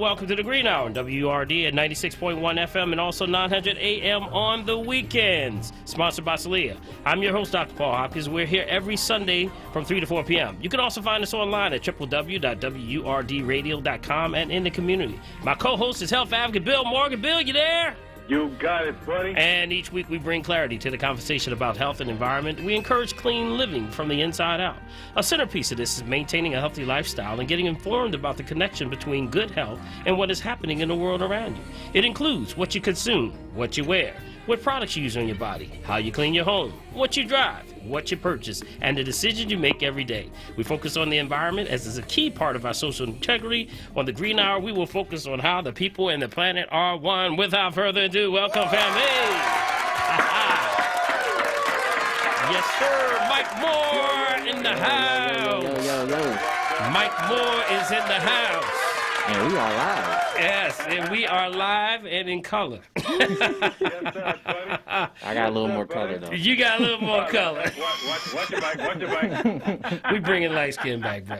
welcome to the Green Hour, WURD at 96.1 FM and also 900 AM on the weekends. Sponsored by Celia. I'm your host, Dr. Paul Hopkins. We're here every Sunday from 3 to 4 p.m. You can also find us online at www.wurdradio.com and in the community. My co-host is health advocate Bill Morgan. Bill, you there? You got it, buddy. And each week we bring clarity to the conversation about health and environment. We encourage clean living from the inside out. A centerpiece of this is maintaining a healthy lifestyle and getting informed about the connection between good health and what is happening in the world around you. It includes what you consume, what you wear, what products you use on your body, how you clean your home, what you drive, what you purchase, and the decisions you make every day. We focus on the environment as is a key part of our social integrity. On the Green Hour, we will focus on how the people and the planet are one. Without further ado, welcome, family. Yes, sir. Mike Moore in the house. Yo. Mike Moore is in the house. And we are live. Yes, and we are live and in color. Yes, sir, buddy. I got a little more color, though. You got a little more color. Watch your mic. We bringing light skin back, bro.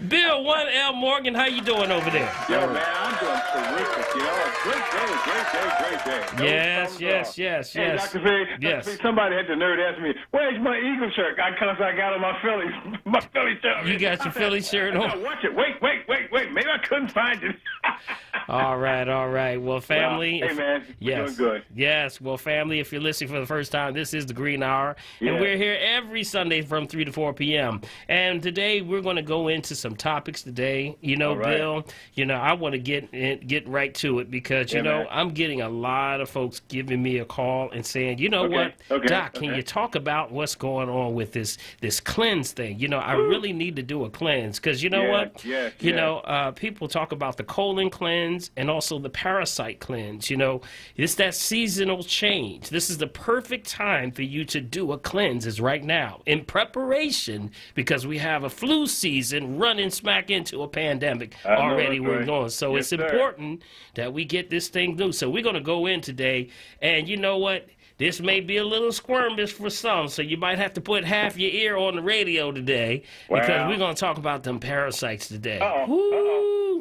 Bill, 1L Morgan, how you doing over there? Yo, man, I'm doing terrific. You know, great day. Yes. Hey, Dr. V, Yes. somebody had the nerve to ask me, where's my Eagle shirt? I got on my Philly shirt. You got your Philly shirt on? Watch it. Wait. Maybe I couldn't find it. All right. Well, family. Hey, man, we're doing good. Yes. Well, family, if you're listening for the first time, this is the Green Hour. Yeah. And we're here every Sunday from 3 to 4 p.m. And today we're going to go into some topics today. You know, right. Bill, I want to get right to it because, man. I'm getting a lot of folks giving me a call and saying, Doc, can you talk about what's going on with this cleanse thing? I really need to do a cleanse because people talk about the colon cleanse and also the parasite cleanse. It's that seasonal change. This is the perfect time for you to do a cleanse is right now in preparation because we have a flu season running smack into a pandemic already. We're going. So it's important that we get this thing done. So we're going to go in today, and you know what? This may be a little squirmish for some, so you might have to put half your ear on the radio today because we're going to talk about them parasites today.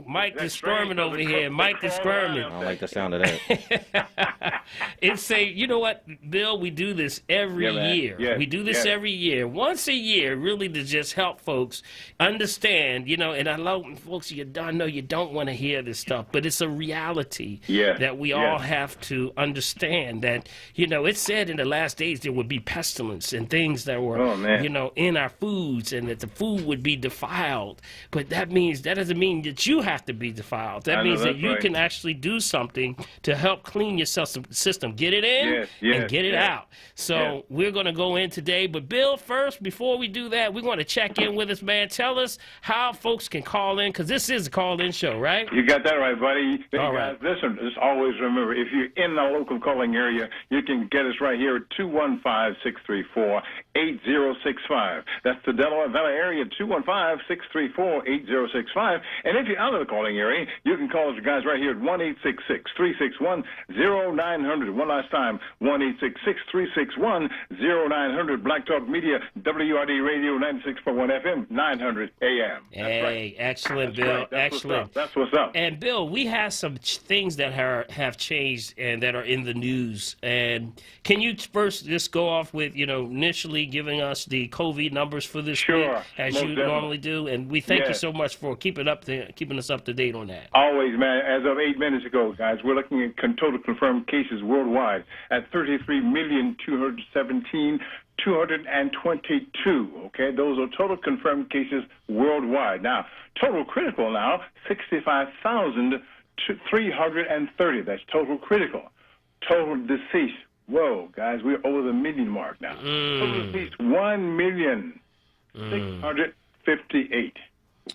Mike is squirming over here. Mike is squirming. I don't like the sound of that. It's you know what, Bill? We do this every year. Yeah. We do this every year. Once a year, really to just help folks understand, and I love folks, I know you don't want to hear this stuff, but it's a reality that we all have to understand that, it said in the last days there would be pestilence and things that were, in our foods and that the food would be defiled. But that doesn't mean that you have to be defiled. That means that you can actually do something to help clean your system. Get it in and get it out. So we're going to go in today. But Bill, first, before we do that, we're going to check in with us, man. Tell us how folks can call in, because this is a call-in show, right? You got that right, buddy. Hey, all right. Listen, just always remember, if you're in the local calling area, you can get us right here at 215-634-8065. That's the Delaware Valley area, 215-634-8065. And if you're out of the calling area, you can call us guys right here at 1-866-361-0900. One last time, 1-866-361-0900. Black Talk Media, WRD Radio, 96.1 FM, 900 AM. Hey, excellent, Bill. Excellent. That's what's up. And Bill, we have some things that have changed and that are in the news. And can you first just go off with, initially giving us the COVID numbers for this week, as you normally do? And we thank you so much for keeping us up to date on that. Always, man. As of 8 minutes ago, guys, we're looking at total confirmed cases worldwide at 33,217,222. Okay, those are total confirmed cases worldwide. Now, total critical now, 65,330. That's total critical. Total deceased. Whoa, guys, we're over the million mark now. Total deceased, 1,658.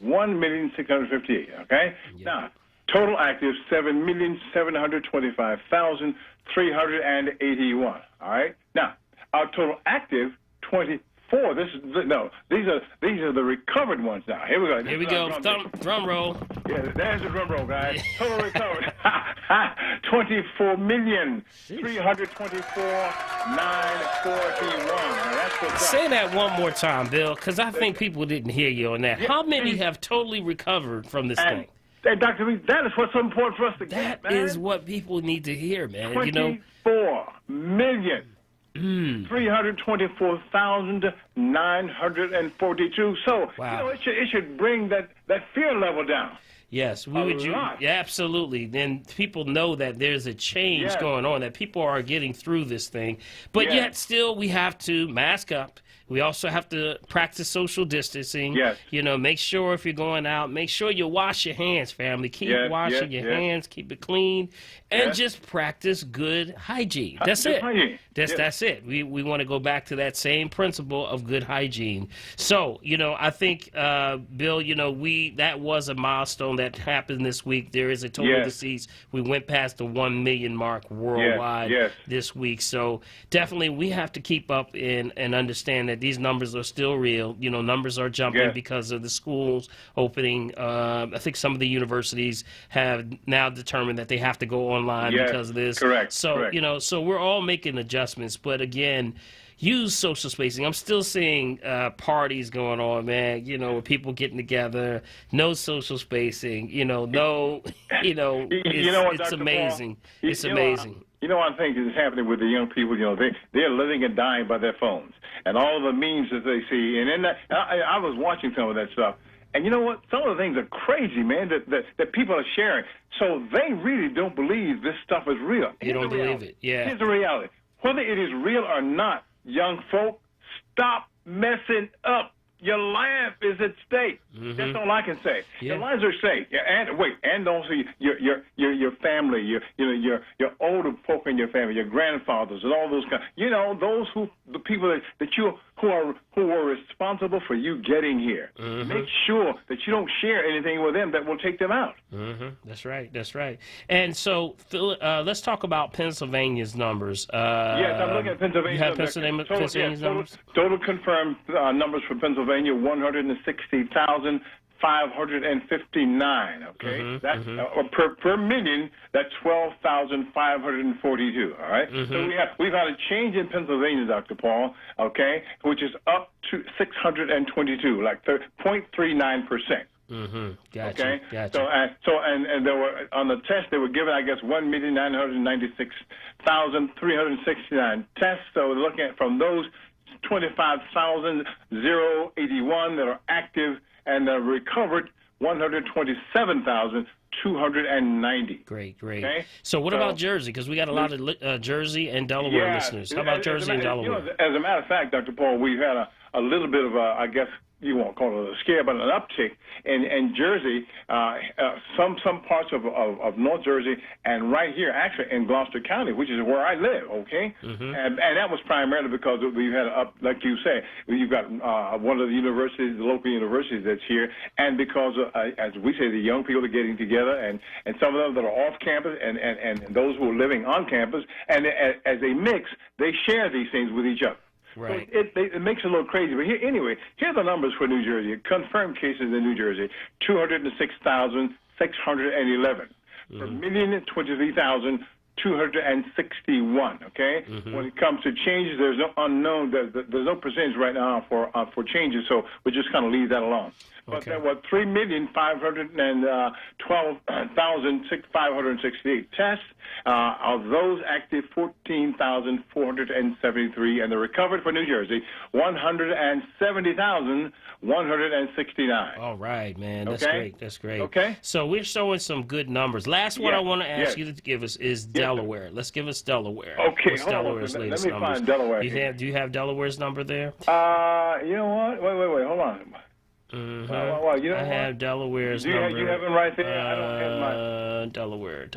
1,658, okay? Yeah. Now, total active, 7,725,381, all right? Now, our total active, 20 24. These are the recovered ones now. Here we go. Here we go. Drum roll. Yeah, there's the drum roll, guys. Total recovered. 24,324,941. Say that one more time, Bill, because I think people didn't hear you on that. How many have totally recovered from this thing? Hey, Dr. B, that is what's so important for us to get, man. That is what people need to hear, man. 24,324,942. So, wow. It should bring that fear level down. Yes, yeah, absolutely. Then people know that there's a change going on, that people are getting through this thing. But yet still we have to mask up. We also have to practice social distancing. Yes. Make sure if you're going out, make sure you wash your hands, family. Keep washing your hands, keep it clean, and just practice good hygiene. That's it. That's it. We want to go back to that same principle of good hygiene. So, I think, Bill, that was a milestone that happened this week. There is a total deceased. We went past the 1 million mark worldwide this week. So definitely we have to keep up and understand that these numbers are still real. Numbers are jumping because of the schools opening. I think some of the universities have now determined that they have to go online because of this. Correct. So, so we're all making adjustments. But again, use social spacing. I'm still seeing parties going on, man, with people getting together, no social spacing, it's amazing. It's amazing. I think is happening with the young people. They're living and dying by their phones and all the memes that they see. And in that, I was watching some of that stuff. And you know what? Some of the things are crazy, man, that people are sharing. So they really don't believe this stuff is real. You don't believe it, Here's the reality. Whether it is real or not, young folk, stop messing up. Your life is at stake. That's all I can say. Your lives are at stake. And also your family, your older folk in your family, your grandfathers, and all those guys. The people that you who are responsible for you getting here. Make sure that you don't share anything with them that will take them out. That's right. That's right. And so let's talk about Pennsylvania's numbers. Yes, I'm looking at Pennsylvania. You have Pennsylvania's numbers? Total confirmed numbers for Pennsylvania, 160,559. Okay, that's per million. That's 12,542. All right. So we've had a change in Pennsylvania, Dr. Paul. Okay, which is up to 622, like 0.39%. Gotcha. Okay. Gotcha. So there were on the test they were given, I guess, 1,996,369 tests. So we're looking at from those 25,081 that are active and recovered 127,290. Great. Okay? So what about Jersey? Because we got a lot of Jersey and Delaware listeners. How about Jersey and Delaware? As a matter of fact, Dr. Paul, we've had a little bit of I guess you won't call it a scare, but an uptick in Jersey, some parts of North Jersey, and right here, actually, in Gloucester County, which is where I live, okay? And that was primarily because we've had, like you say, you've got one of the universities, the local universities that's here, and because, as we say, the young people are getting together, and some of them that are off campus, and those who are living on campus, and as they mix, they share these things with each other. Right. So it makes it a little crazy. But here are the numbers for New Jersey. Confirmed cases in New Jersey, 206,611. Per million, 23,261. Okay? When it comes to changes, there's no unknown. There's no percentage right now for changes, so we'll just kind of leave that alone. But there were 3,512,568 tests. Of those active, 14,473, and the recovered for New Jersey, 170,169. All right, man. That's great. That's great. Okay. So we're showing some good numbers. Last one I want to ask you to give us is Delaware. Let's give us Delaware. Okay. What's Delaware's latest numbers? Let me find Delaware. Do you have Delaware's number there? You know what? Wait. Hold on. I have Delaware's number. You have it right there? I don't have mine. Delaware.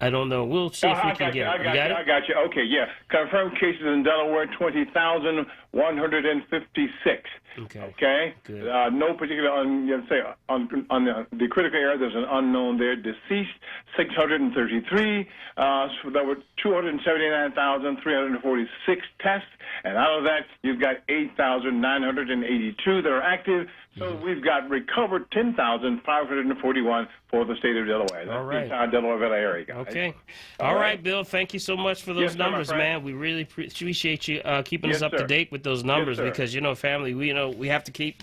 I don't know. We'll see if we can get it. I got you. Okay, yeah. Confirmed cases in Delaware, 20,186. 156. Okay. Good. No particular on the critical area. There's an unknown there. Deceased 633. So there were 279,346 tests, and out of that, you've got 8,982 that are active. So we've got recovered 10,541 for the state of Delaware. That's the entire Delaware Valley area, guys. Okay. All right, Bill. Thank you so much for those numbers, man. We really appreciate you keeping us up to date with those numbers because, family, we have to keep,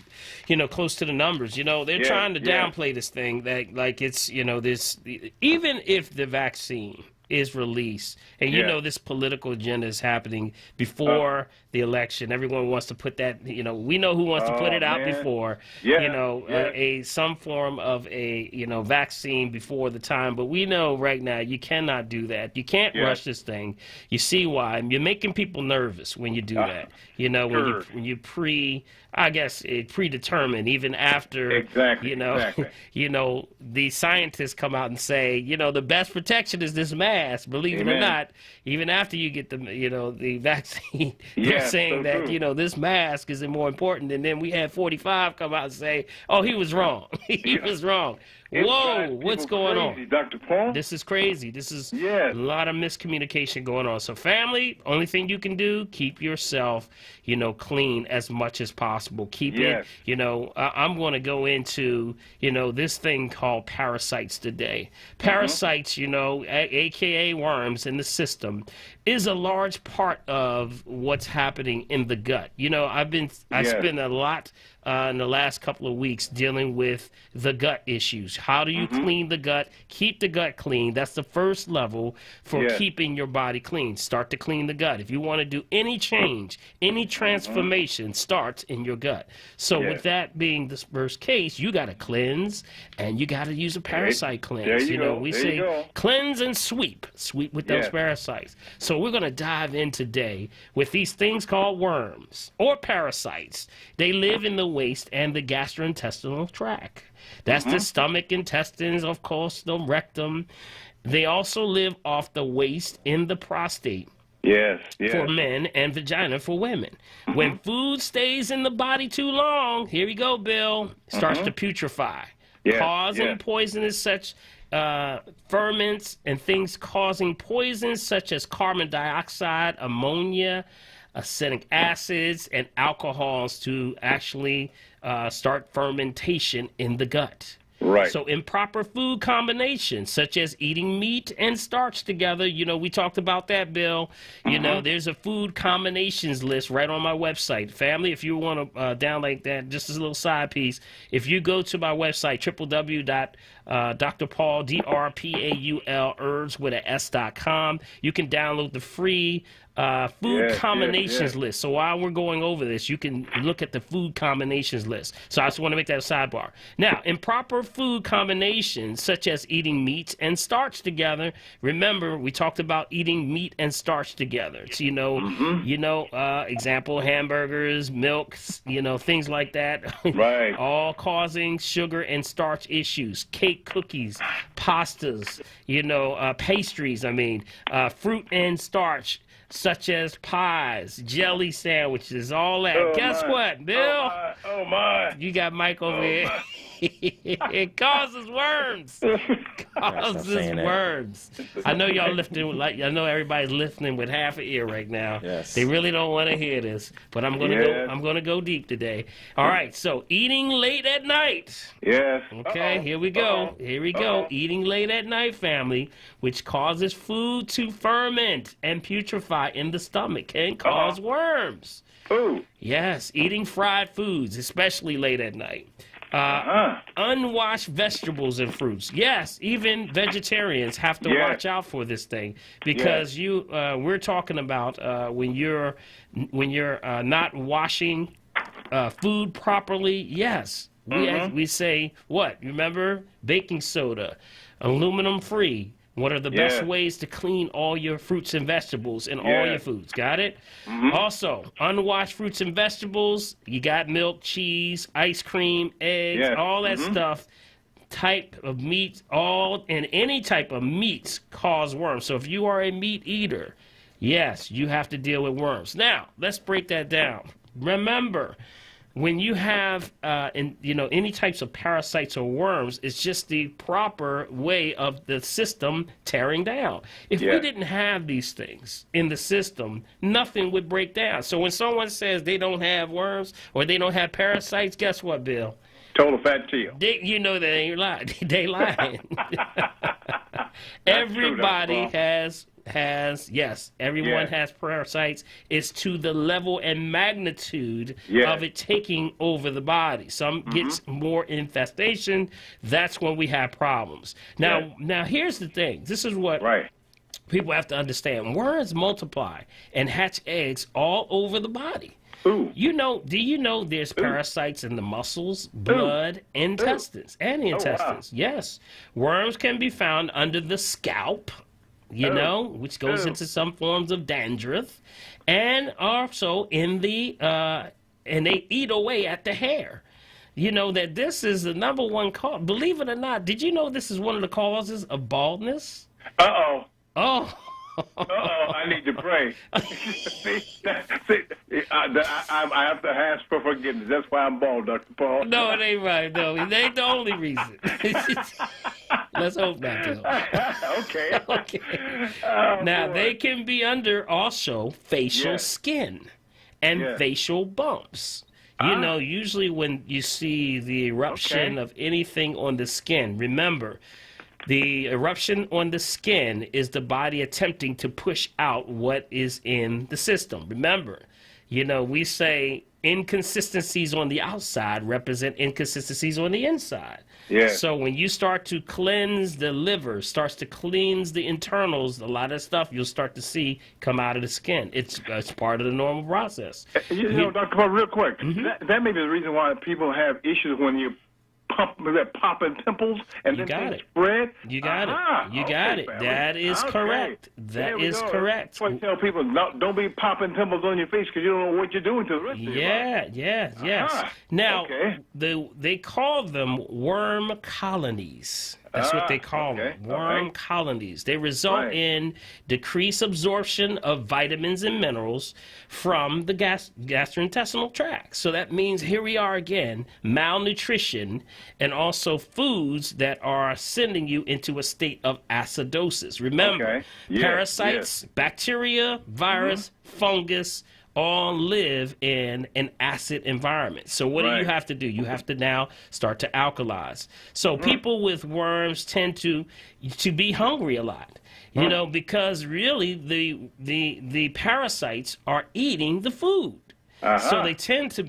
close to the numbers. They're trying to downplay this thing that, like, it's, this, even if the vaccine is released, and this political agenda is happening before the election. Everyone wants to put that, we know who wants to put it out before, some form of a, vaccine before the time. But we know right now you cannot do that. You can't rush this thing. You see why? You're making people nervous when you do that. When you predetermined, even after, the scientists come out and say, the best protection is this mask. Believe it or not, even after you get the, the vaccine, they're saying that, this mask is more important. And then we had 45 come out and say, oh, he was wrong. He was wrong. Whoa, what's going on? Dr. Paul? This is crazy. This is a lot of miscommunication going on. So family, only thing you can do, keep yourself, clean as much as possible. Keep it, I'm going to go into, this thing called parasites today. Parasites, AKA worms in the system, is a large part of what's happening in the gut. I spent a lot in the last couple of weeks dealing with the gut issues. How do you clean the gut? Keep the gut clean. That's the first level for keeping your body clean. Start to clean the gut. If you want to do any change, any transformation starts in your gut. So with that being the first case, you got to cleanse and you got to use a parasite cleanse. We say cleanse and sweep with those parasites. So we're going to dive in today with these things called worms or parasites. They live in the waste and the gastrointestinal tract. That's the stomach, intestines, of course, the rectum. They also live off the waste in the prostate. For men and vagina for women. When food stays in the body too long, here we go, Bill, starts to putrefy, causing poisonous such ferments and things causing poisons such as carbon dioxide, ammonia, acetic acids, and alcohols to actually start fermentation in the gut. So improper food combinations, such as eating meat and starch together, we talked about that, Bill. There's a food combinations list right on my website. Family, if you want to download that, just as a little side piece, if you go to my website, www.drpaul, D-R-P-A-U-L, herbs with an S.com, you can download the free food combinations list. So while we're going over this, you can look at the food combinations list. So I just want to make that a sidebar. Now, improper food combinations, such as eating meat and starch together. Remember, we talked about eating meat and starch together. So, example, hamburgers, milk, things like that. All causing sugar and starch issues. Cake, cookies, pastas, pastries, fruit and starch, such as pies, jelly sandwiches, all that. Guess what, Bill? Oh, my. You got Mike over here. It causes worms. Worms. I know y'all lifting, I know everybody's listening with half an ear right now. They really don't want to hear this, but I'm gonna go deep today. All right, so eating late at night. Okay, here we go. Eating late at night, family, which causes food to ferment and putrefy in the stomach, can cause worms. Yes, eating fried foods, especially late at night. Unwashed vegetables and fruits. Yes, even vegetarians have to watch out for this thing because we're talking about when you're not washing food properly. Yes, we say what? Remember, baking soda, aluminum free. What are the best ways to clean all your fruits and vegetables and all your foods? Got it? Also, unwashed fruits and vegetables, you got milk, cheese, ice cream, eggs, all that stuff, type of meat, and any type of meats cause worms. So if you are a meat eater, yes, you have to deal with worms. Now, let's break that down. Remember, when you have any types of parasites or worms, it's just the proper way of the system tearing down. If we didn't have these things in the system, nothing would break down. So when someone says they don't have worms or they don't have parasites, guess what, Bill? Total fat tail. You know they ain't lying. They lying. Everybody has everyone has parasites. It's to the level and magnitude of it taking over the body. Some gets more infestation. That's when we have problems. Now here's the thing. This is what people have to understand. Worms multiply and hatch eggs all over the body. Ooh. Do you know there's parasites in the muscles, blood, intestines, and the intestines? Wow. Yes. Worms can be found under the scalp, which goes into some forms of dandruff, and also in the, and they eat away at the hair. You know that this is the number one cause. Believe it or not, did you know this is one of the causes of baldness? Uh-oh. Oh. I need to pray. I have to ask for forgiveness. That's why I'm bald, Dr. Paul. No, it ain't right. No, it ain't the only reason. Let's hope not, Bill. Okay. Now, they can be under also facial skin and facial bumps. Usually when you see the eruption of anything on the skin, remember, the eruption on the skin is the body attempting to push out what is in the system. Remember, we say inconsistencies on the outside represent inconsistencies on the inside. Yeah. So when you start to cleanse the liver, starts to cleanse the internals, a lot of stuff you'll start to see come out of the skin. It's part of the normal process. Dr. Paul, real quick, that may be the reason why people have issues when you popping pimples and then things spread. You got it. You got it. That is correct. That is correct. So I tell people, don't be popping pimples on your face because you don't know what you're doing to the rest of your life. Yes. Now, they call them worm colonies. That's what they call them, worm colonies. They result in decreased absorption of vitamins and minerals from the gastrointestinal tract. So that means here we are again, malnutrition, and also foods that are sending you into a state of acidosis. Remember, parasites, bacteria, virus, fungus, all live in an acid environment. So what do you have to do? You have to now start to alkalize. So people with worms tend to be hungry a lot, because really the parasites are eating the food. So they tend to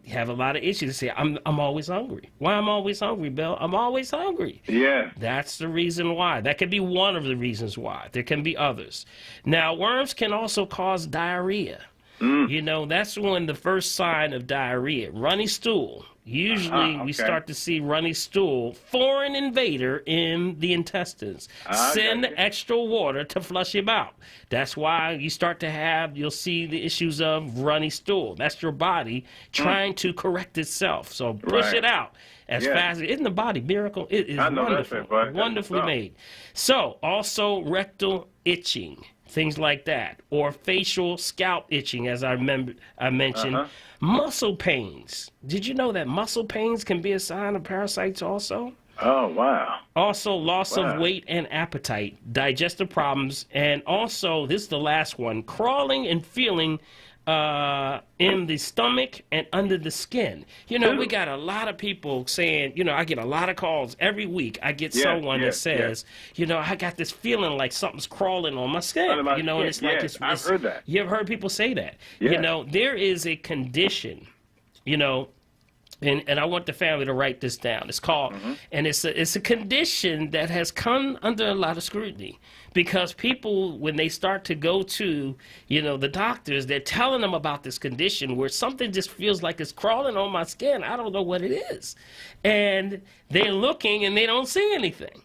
have a lot of issues. They say, I'm always hungry. Why I'm always hungry, Bill? I'm always hungry. Yeah. That's the reason why. That could be one of the reasons why. There can be others. Now, worms can also cause diarrhea. That's when the first sign of diarrhea, runny stool. Usually we start to see runny stool, foreign invader in the intestines. Send extra water to flush him out. That's why you start to you'll see the issues of runny stool. That's your body trying to correct itself. So push it out as fast. Isn't the body miracle? It is wonderful, wonderfully made. So also rectal itching. Things like that, or facial scalp itching, as I mentioned. Muscle pains. Did you know that muscle pains can be a sign of parasites also? Oh, wow. Also, loss of weight and appetite, digestive problems, and also, this is the last one, crawling and feeling in the stomach and under the skin. We got a lot of people saying, I get a lot of calls every week. I get someone that says, I got this feeling like something's crawling on my skin. And it's like I've heard that. You ever heard people say that? There is a condition, and I want the family to write this down. It's called, and it's a condition that has come under a lot of scrutiny because people, when they start to go to, the doctors, they're telling them about this condition where something just feels like it's crawling on my skin. I don't know what it is. And they're looking and they don't see anything.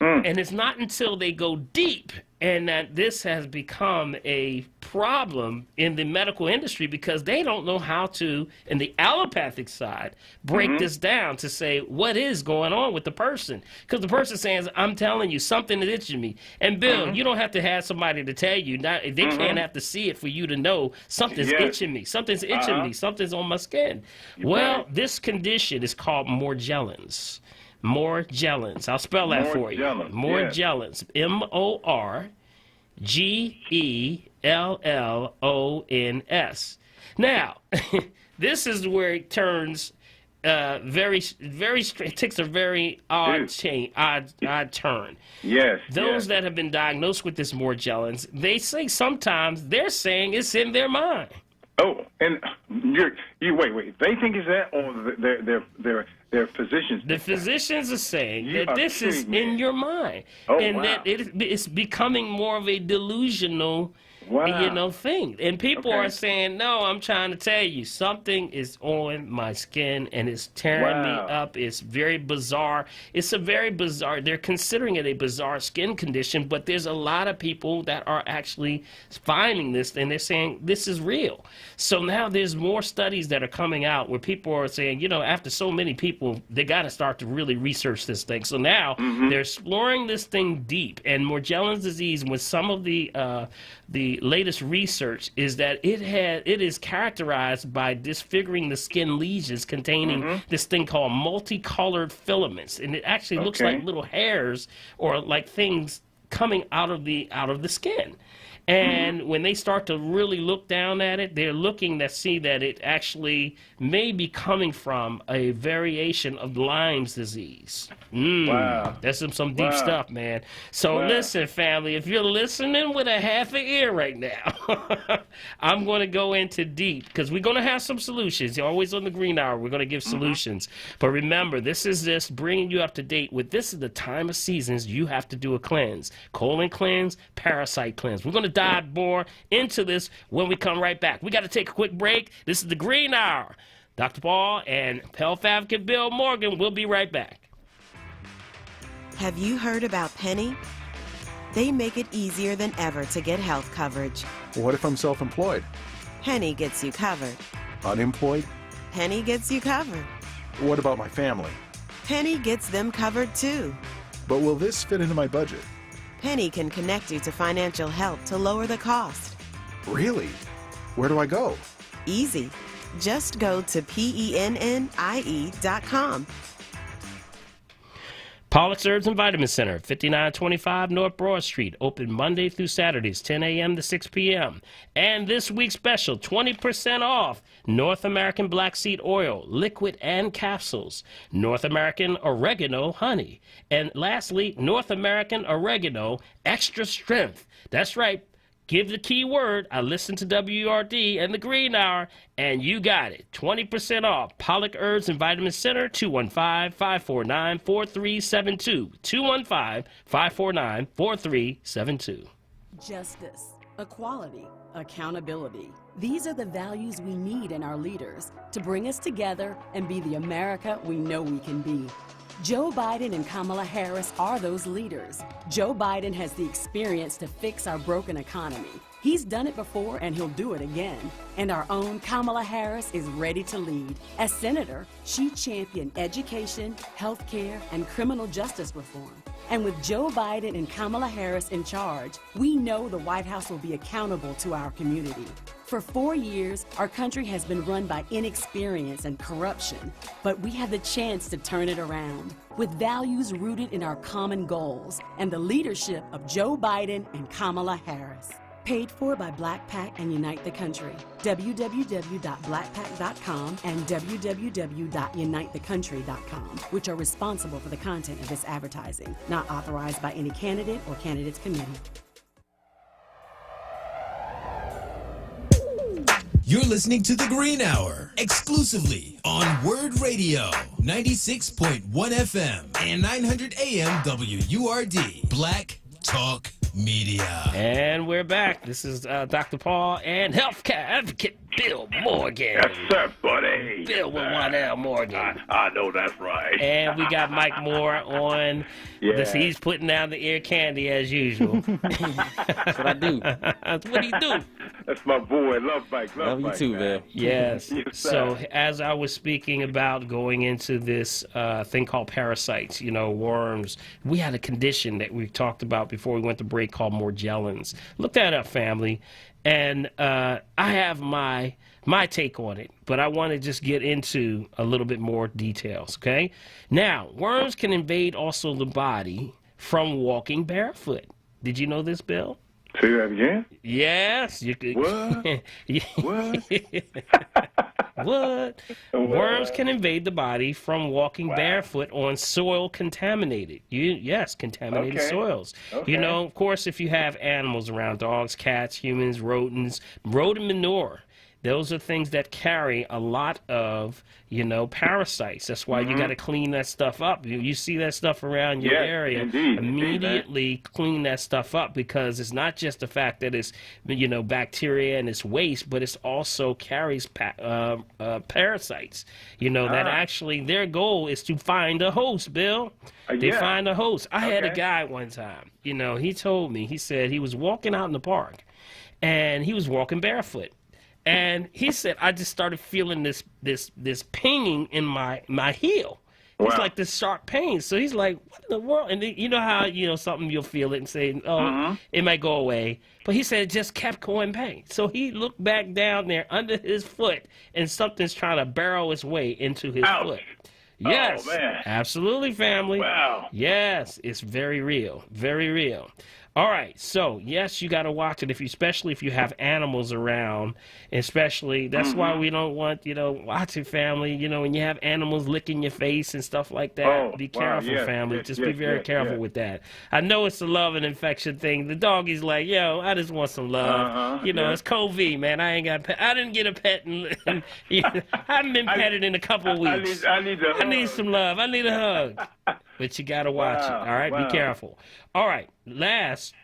And it's not until they go deep And that this has become a problem in the medical industry because they don't know how to, in the allopathic side, break this down to say what is going on with the person. Because the person saying, I'm telling you, something is itching me. And Bill, you don't have to have somebody to tell you. They can't have to see it for you to know something's itching me. Something's itching me. Something's on my skin. This condition is called Morgellons. Morgellons. I'll spell that for you. Morgellons. Morgellons. Now, this is where it turns it takes a very odd turn. Yes. Those that have been diagnosed with this Morgellons, they say sometimes they're saying it's in their mind. Oh, and you wait. They think it's that, or their physicians? The physicians are saying that this is in your mind, that it's becoming more of a delusional, thing. And people are saying, no, I'm trying to tell you, something is on my skin and it's tearing me up. It's very bizarre. It's a very bizarre, they're considering it a bizarre skin condition, but there's a lot of people that are actually finding this and they're saying this is real. So now there's more studies that are coming out where people are saying, after so many people, they got to start to really research this thing. So now they're exploring this thing deep. And Morgellons disease, with some of the latest research, is that it is characterized by disfiguring the skin lesions containing this thing called multicolored filaments, and it actually looks like little hairs or like things coming out of the skin. And when they start to really look down at it, they're looking to see that it actually may be coming from a variation of Lyme's disease. That's some deep stuff, man. So listen, family, if you're listening with a half an ear right now, I'm going to go into deep because we're going to have some solutions. You're always on the Green Hour. We're going to give solutions. But remember, this is just bringing you up to date with this is the time of seasons you have to do a cleanse. Colon cleanse, parasite cleanse. We're going to dive more into this when we come right back. We got to take a quick break. This is the Green Hour. Dr. Paul and health advocate Bill Morgan will be right back. Have you heard about Penny? They make it easier than ever to get health coverage. What if I'm self-employed? Penny gets you covered. Unemployed? Penny gets you covered. What about my family? Penny gets them covered too. But will this fit into my budget? Penny can connect you to financial help to lower the cost. Really? Where do I go? Easy. Just go to PENNIE.com. Pollock's Herbs and Vitamin Center, 5925 North Broad Street, open Monday through Saturdays, 10 a.m. to 6 p.m. And this week's special, 20% off North American Black Seed Oil, liquid and capsules, North American Oregano Honey, and lastly, North American Oregano Extra Strength. That's right. Give the key word, I listen to WRD and the Green Hour, and you got it. 20% off. Pollock Herbs and Vitamin Center, 215-549-4372. 215-549-4372. Justice, equality, accountability. These are the values we need in our leaders to bring us together and be the America we know we can be. Joe Biden and Kamala Harris are those leaders. Joe Biden has the experience to fix our broken economy. He's done it before and he'll do it again. And our own Kamala Harris is ready to lead. As senator, she championed education, health care, and criminal justice reform. And with Joe Biden and Kamala Harris in charge, we know the White House will be accountable to our community. For 4 years, our country has been run by inexperience and corruption, but we have the chance to turn it around with values rooted in our common goals and the leadership of Joe Biden and Kamala Harris. Paid for by Black PAC and Unite the Country. www.blackpac.com and www.unitethecountry.com, which are responsible for the content of this advertising, not authorized by any candidate or candidates committee. You're listening to The Green Hour, exclusively on onWURD Radio, 96.1 FM and 900 AM WURD, Black Talk Media. And we're back. This is Dr. Paul and health advocate Bill Morgan. Yes, sir, buddy. Bill with 1L Morgan. I know that's right. And we got Mike Moore on. Yeah. He's putting down the ear candy as usual. That's what I do. That's what he do. That's my boy. Love Mike. Love you Mike, too, man. man. Yes. Yes, So sir. as I was speaking about going into this thing called parasites, worms, we had a condition that we talked about before we went to break called Morgellons. Look that up, family. And I have my take on it, but I want to just get into a little bit more details, okay? Now, worms can invade also the body from walking barefoot. Did you know this, Bill? Say that again? Yes. You could. What? What? Worms can invade the body from walking barefoot on soil contaminated. Contaminated Okay. soils. Okay. Of course, if you have animals around, dogs, cats, humans, rodents, rodent manure, those are things that carry a lot of, parasites. That's why you got to clean that stuff up. You see that stuff around your Yes, area, indeed. immediately clean that stuff up, because it's not just the fact that it's, bacteria and it's waste, but it also carries parasites, that actually their goal is to find a host, Bill. They Yeah. find a host. I had a Okay. guy one time, he told me, he said he was walking out in the park and he was walking barefoot. And he said, I just started feeling this pinging in my heel. It's Wow. like this sharp pain. So he's like, what in the world? And then, you know how, something you'll feel it and say, oh, it might go away. But he said it just kept going back. So he looked back down there under his foot, and something's trying to barrel its way into his Ouch. foot. Yes, Oh, man. absolutely, family. Wow. Yes, it's very real, very real. All right, so yes, you got to watch it, especially if you have animals around. Especially that's why we don't want watch it, family. When you have animals licking your face and stuff like that, Oh, be wow, careful, yes, family. yes, Just be yes, very yes, careful yes. with that. I know it's a love and infection thing. The doggy's like, yo, I just want some love. Yeah. It's COVID, man. I ain't got. I didn't get a pet, and I haven't been petted in a couple of weeks. I need some love. I need a hug. But you got to watch it. All right, Wow. be careful. All right, last.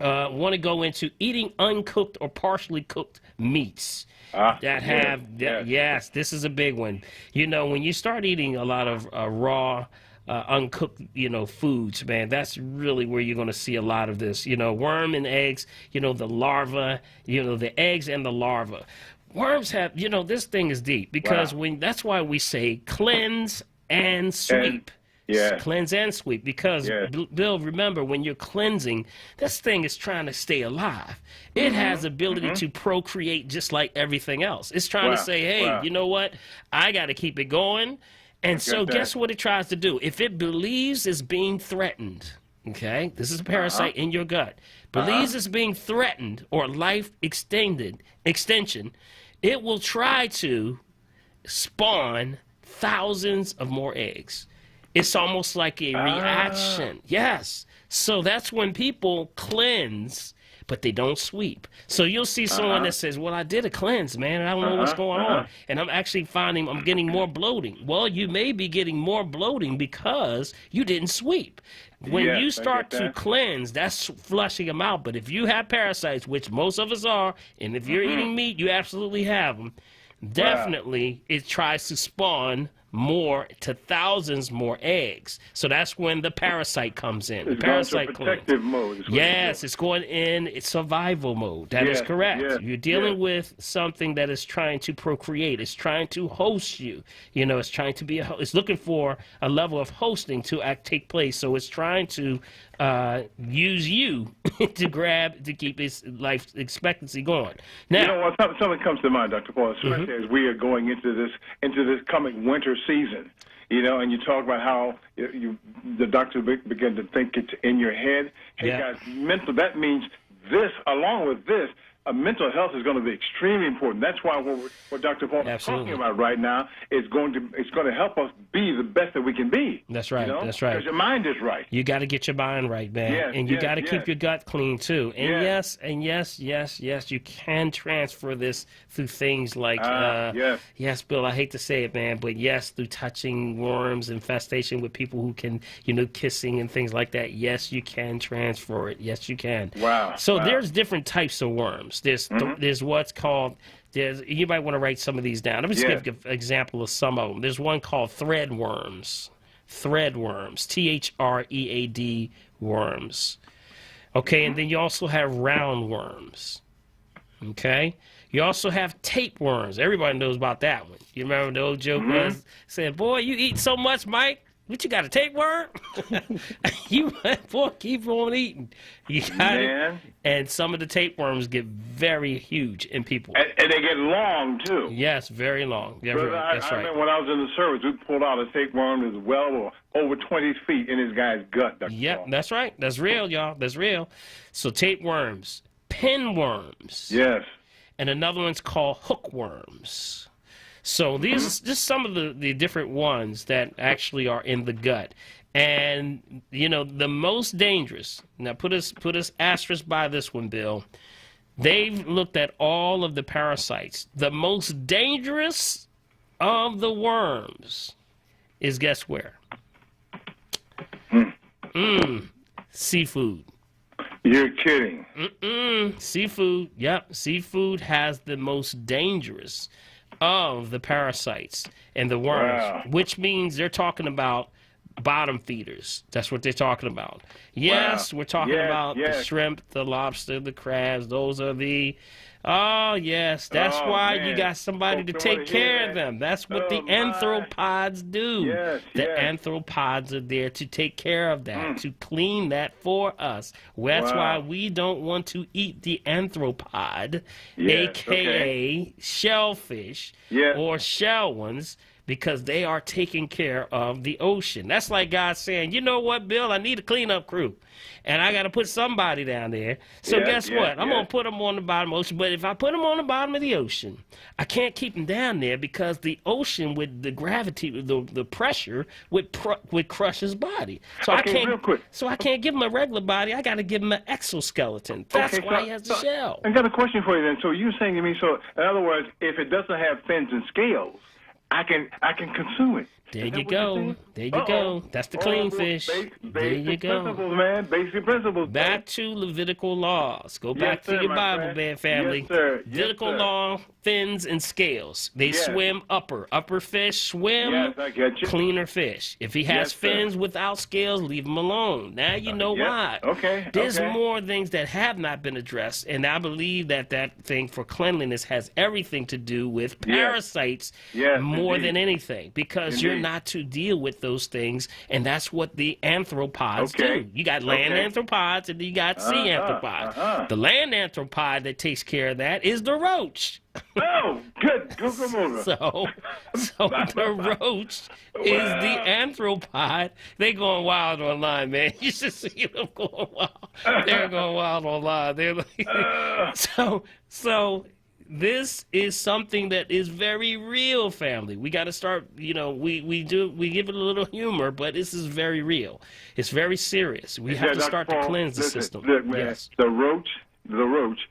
Want to go into eating uncooked or partially cooked meats that have yes, this is a big one. When you start eating a lot of raw uncooked foods, man, that's really where you're going to see a lot of this. Worm and eggs, the larva, the eggs and the larva. Worms have, this thing is deep, because that's why we say cleanse and sweep. Yeah. Cleanse and sweep, because, Yeah. Bill, remember, when you're cleansing, this thing is trying to stay alive. It has ability to procreate just like everything else. It's trying to say, hey, you know what? I got to keep it going. And so guess what it tries to do? If it believes it's being threatened, okay, this is a parasite in your gut, believes it's being threatened or life extension, it will try to spawn thousands of more eggs. It's almost like a reaction. Yes. So that's when people cleanse, but they don't sweep. So you'll see someone that says, well, I did a cleanse, man, and I don't know what's going on. And I'm actually finding I'm getting more bloating. Well, you may be getting more bloating because you didn't sweep. When Yes, you I start get to that. cleanse, that's flushing them out. But if you have parasites, which most of us are, and if you're eating meat, you absolutely have them, definitely it tries to spawn more to thousands more eggs. So that's when the parasite comes in. The It's parasite going to protective mode. is what Yes, it's going in its survival mode. That is Yes, correct. yes, You're dealing yes. with something that is trying to procreate. It's trying to host you. It's trying to be it's looking for a level of hosting to take place. So it's trying to use you to keep its life expectancy going. Now, You know what? Something comes to mind, Dr. Paul, especially as we are going into this coming winter season. And you talk about how the doctors begin to think it's in your head. Hey, Yeah. guys, that means this, along with this, mental health is going to be extremely important. That's why what Dr. Paul is Absolutely. talking about right now is going to help us be the best that we can be. That's right. That's right. Because your mind is right. you got to get your mind right, man. Yes, and you yes, got to keep yes. your gut clean, too. And Yes. yes, you can transfer this through things like, yes. Bill, I hate to say it, man, but yes, through touching worms, infestation with people who can, kissing and things like that. Yes, you can transfer it. Yes, you can. Wow. So Wow. there's different types of worms. There's what's called You might want to write some of these down. Let me just give you an example of some of them. There's one called threadworms. Threadworms. Thread worms. Okay, and then you also have roundworms. Okay? You also have tapeworms. Everybody knows about that one. You remember the old joke was saying, boy, you eat so much, Mike. What, you got a tapeworm? Boy, keep on eating. You got it. And some of the tapeworms get very huge in people. And they get long, too. Yes, very long. Yeah, Brother, that's I right. remember when I was in the service, we pulled out a tapeworm that was well over 20 feet in this guy's gut. Yep, that's right. That's real, y'all. That's real. So tapeworms, pinworms. Yes. And another one's called hookworms. So these are just some of the different ones that actually are in the gut. And, you know, the most dangerous, now put us asterisk by this one, Bill. They've looked at all of the parasites. The most dangerous of the worms is, guess where? Seafood. You're kidding. Seafood. Yep. Seafood has the most dangerous of the parasites and the worms, which means they're talking about bottom feeders. That's what they're talking about. Yes, we're talking about the shrimp, the lobster, the crabs. Those are the... Oh, yes. That's why you got somebody to take care of them. That's what the anthropods do. The anthropods are there to take care of that, to clean that for us. That's why we don't want to eat the anthropod, a.k.a. shellfish or shell ones, because they are taking care of the ocean. That's like God saying, you know what, Bill, I need a cleanup crew, and I got to put somebody down there. So guess what? I'm going to put them on the bottom of the ocean, but if I put them on the bottom of the ocean, I can't keep them down there because the ocean with the gravity, the pressure would crush his body. So I can't give him a regular body. I got to give him an exoskeleton. That's why he has the shell. I got a question for you then. So you're saying to me, so in other words, if it doesn't have fins and scales, I can consume it. There you go. There you go. That's the clean fish. There you go. Principles, man. Basic principles. Back to Levitical laws. Go back to your Bible, man, family. Yes, sir. Levitical law, fins and scales. They swim upper. Upper fish swim. Yes, I get you. Cleaner fish. If he has fins without scales, leave him alone. Now you know why. Okay. There's more things that have not been addressed, and I believe that thing for cleanliness has everything to do with parasites more than anything, because you're not to deal with those things, and that's what the anthropods do. You got land anthropods and you got sea anthropods. The land anthropod that takes care of that is the roach. Oh, good. Go over. So the roach is the anthropod. They going wild online, man. You should see them going wild. They're going wild online. They're like, so this is something that is very real, family. We got to start, we give it a little humor, but this is very real. It's very serious. We have to start to cleanse the system. Look, man, the roach,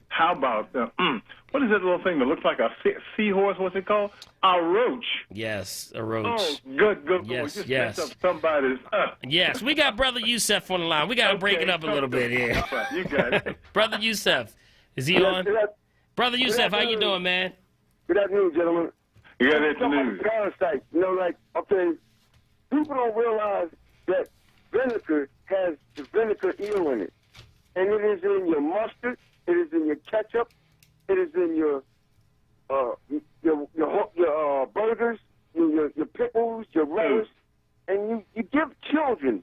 how about, what is that little thing that looks like a seahorse? What's it called? A roach. Yes, a roach. Oh, good. Yes, we just messed up somebody's. Yes, we got Brother Yusef on the line. We got to break it up a little bit here. You got it. Brother Yusef, is he on? Brother Yusef, how you doing, man? Good afternoon, gentlemen. Good afternoon. Parasites, people don't realize that vinegar has the vinegar eel in it. And it is in your mustard, it is in your ketchup, it is in your burgers, your pickles, your relish. And you give children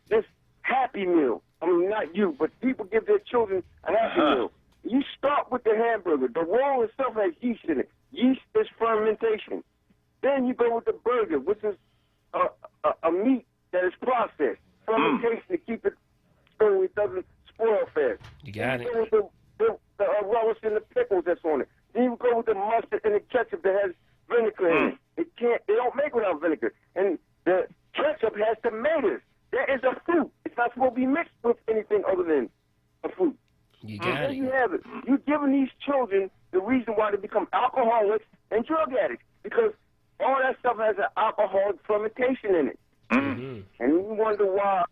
this Happy Meal. I mean, not you, but people give their children a Happy Meal. You start with the hamburger. The roll itself has yeast in it. Yeast is fermentation. Then you go with the burger, which is a meat that is processed. Fermentation to keep it so it doesn't spoil fast. You got it. You go with the relish and the pickles that's on it. Then you go with the mustard and the ketchup that has vinegar in it. They don't make without vinegar. And the ketchup has tomatoes. That is a fruit. It's not supposed to be mixed with anything other than a fruit. You got it. You have it. You're giving these children the reason why they become alcoholics and drug addicts, because all that stuff has an alcoholic fermentation in it. And you wonder why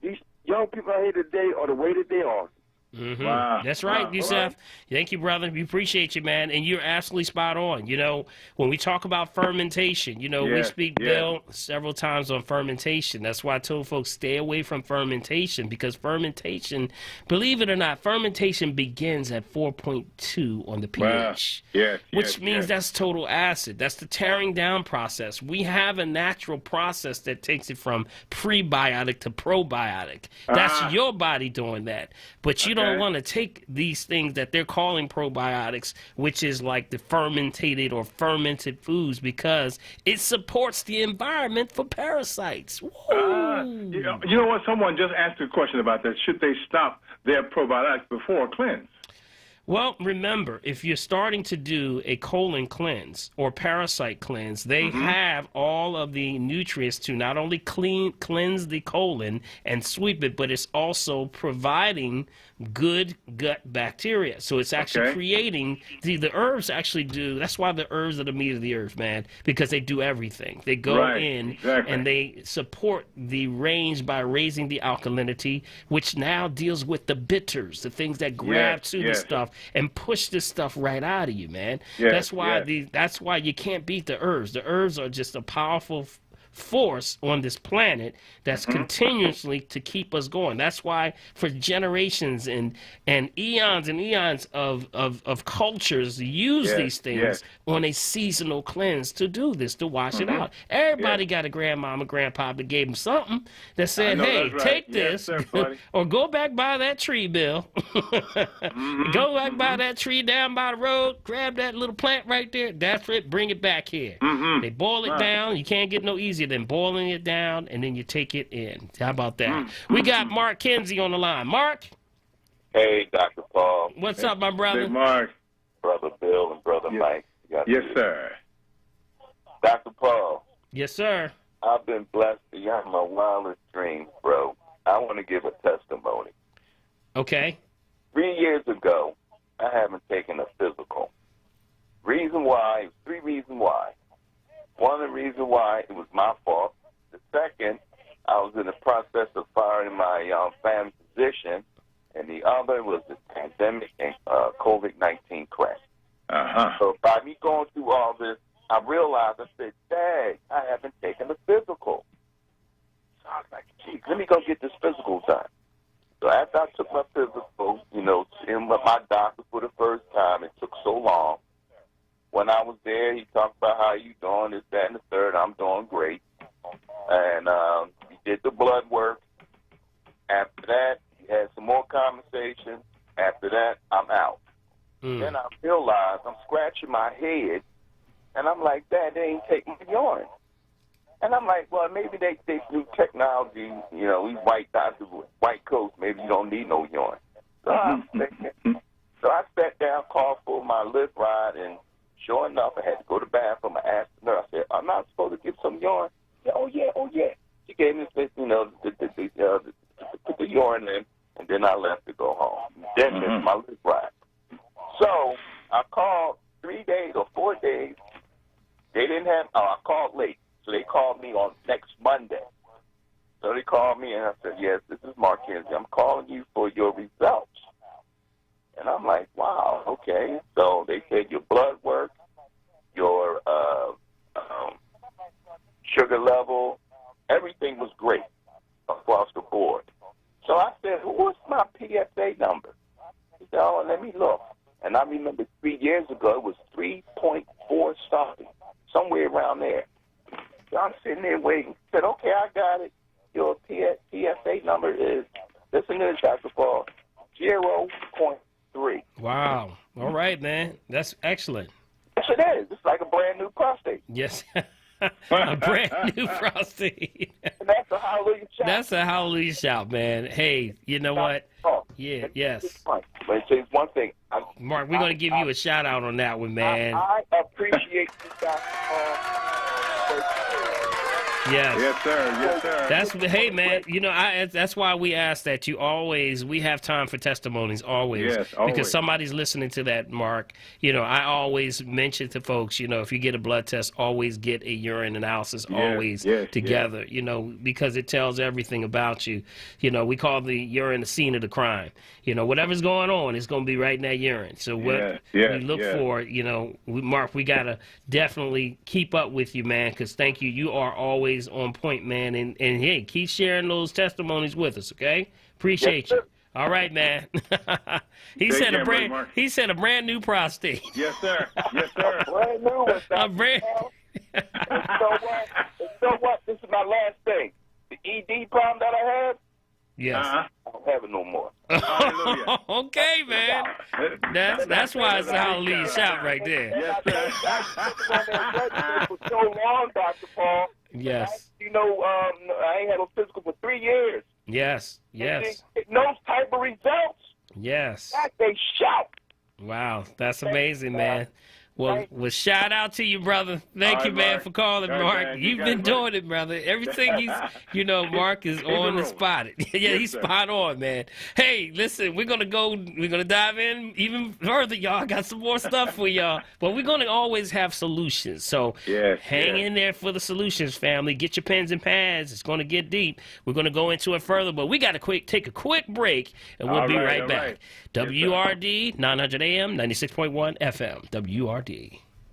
these young people out here today are the way that they are. Mm-hmm. Wow. That's right, wow. Yusef. Right. Thank you, brother. We appreciate you, man. And you're absolutely spot on. You know, when we talk about fermentation, you know, we speak, Bill, several times on fermentation. That's why I told folks stay away from fermentation, because fermentation, believe it or not, fermentation begins at 4.2 on the pH. Wow. Which means that's total acid. That's the tearing down process. We have a natural process that takes it from prebiotic to probiotic. That's your body doing that. But you don't want to take these things that they're calling probiotics, which is like the fermented or fermented foods, because it supports the environment for parasites. You know what? Someone just asked a question about that. Should they stop their probiotics before a cleanse? Well, remember, if you're starting to do a colon cleanse or parasite cleanse, they have all of the nutrients to not only cleanse the colon and sweep it, but it's also providing good gut bacteria. So it's actually creating, the herbs actually do, that's why the herbs are the meat of the earth, man, because they do everything. They go in and they support the range by raising the alkalinity, which now deals with the bitters, the things that grab to the stuff and push this stuff right out of you, man. That's why that's why you can't beat the herbs. The herbs are just a powerful force on this planet that's continuously to keep us going. That's why for generations and eons of cultures use these things on a seasonal cleanse to do this, to wash it out. Everybody got a grandmama, grandpa that gave them something that said, hey, take this or go back by that tree, Bill. Go back by that tree down by the road, grab that little plant right there. That's it. Bring it back here. They boil it down. You can't get no easier than boiling it down, and then you take it in. How about that? We got Mark Kinsey on the line. Mark? Hey, Dr. Paul. What's up, my brother? Hey, Mark. Brother Bill and Brother Mike. Yes, sir. Dr. Paul. Yes, sir. I've been blessed beyond my wildest dreams, bro. I want to give a testimony. Okay. 3 years ago, I haven't taken a physical. Reason why, 3 reasons why. One of the reasons why, it was my fault. The second, I was in the process of firing my family physician, and the other was the pandemic and COVID-19 crash. So by me going through all this, I realized, I said, Dad, I haven't taken a physical. So I was like, geez, let me go get this physical done. So after I took my physical, you know, seeing my doctor for the first time, it took so long. When I was there, he talked about how you doing, this, that, and the third. I'm doing great. And he did the blood work. After that, he had some more conversation. After that, I'm out. Then I realized I'm scratching my head, and I'm like, Dad, they ain't take my urine. And I'm like, well, maybe they do technology, you know, these white doctors with white coats, maybe you don't need no urine. So I sat down, called for my lift ride, and sure enough, I had to go to the bathroom. I asked the nurse, I said, I'm not supposed to get some urine? Said, oh, yeah. She gave me this, you know, put the urine in, and then I left to go home. Then missed my lift ride. So I called 3 days or 4 days. They didn't have, I called late. So they called me on next Monday. So they called me, and I said, yes, this is Mark Kinsey. I'm calling you for your results. And I'm like, wow, okay. So they said your blood work, your sugar level, everything was great across the board. So I said, what's my PSA number? He said, oh, let me look. And I remember 3 years ago, it was 3.4 something, somewhere around there. So I'm sitting there waiting. He said, okay, I got it. Your PSA number is, listen to this, Dr. Paul, 0.3. Wow. All right, man. That's excellent. Yes, it is. It's like a brand new prostate. Yes. A brand new prostate. And that's a hallelujah shout. That's a hallelujah shout, man. Hey, you know what? Yeah, yes. But it says one thing. Mark, we're going to give you a shout out on that one, man. I appreciate you, Dr. Paul. Yes. Yes, sir. Yes, sir. Hey, man, that's why we ask that we have time for testimonies always. Yes, always. Because somebody's listening to that, Mark. I always mention to folks, if you get a blood test, always get a urine analysis together, because it tells everything about you. We call the urine the scene of the crime. Whatever's going on, it's going to be right in that urine. So what we look for, Mark, we got to definitely keep up with you, man, because thank you. You are always on point, man. And hey, keep sharing those testimonies with us, okay? Appreciate you. All right, man. He said a brand new prostate. Yes, sir. Yes, sir. Brand new one. A brand. So what? This is my last thing. The ED problem that I had. Yes. I don't have it no more. Okay, man. That's why it's a hallelujah shout right there. Yes, sir. For so long, Dr. Paul. Yes. I ain't had a physical for 3 years. Yes. Those type of results. Yes. They shout. Wow, that's amazing, man. Well, shout out to you, brother. Thank you, man, for calling, Mark. Man. You've been doing it, brother. Everything Mark is on the spot. Yeah, he's spot on, man. Hey, listen, we're gonna dive in even further, y'all. Got some more stuff for y'all. But we're gonna always have solutions. So hang in there for the solutions, family. Get your pens and pads. It's gonna get deep. We're gonna go into it further, but we gotta take a quick break, and we'll be right back. Right. WRD 900 AM, 96.1 FM. WRD.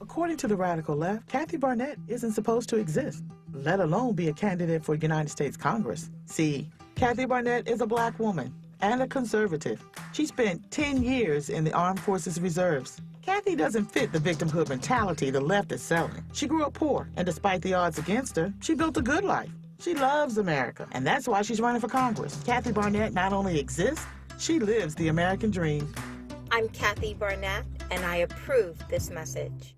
According to the radical left, Kathy Barnett isn't supposed to exist, let alone be a candidate for United States Congress. See, Kathy Barnett is a black woman and a conservative. She spent 10 years in the Armed Forces Reserves. Kathy doesn't fit the victimhood mentality the left is selling. She grew up poor, and despite the odds against her, she built a good life. She loves America, and that's why she's running for Congress. Kathy Barnett not only exists, she lives the American dream. I'm Kathy Barnett, and I approve this message.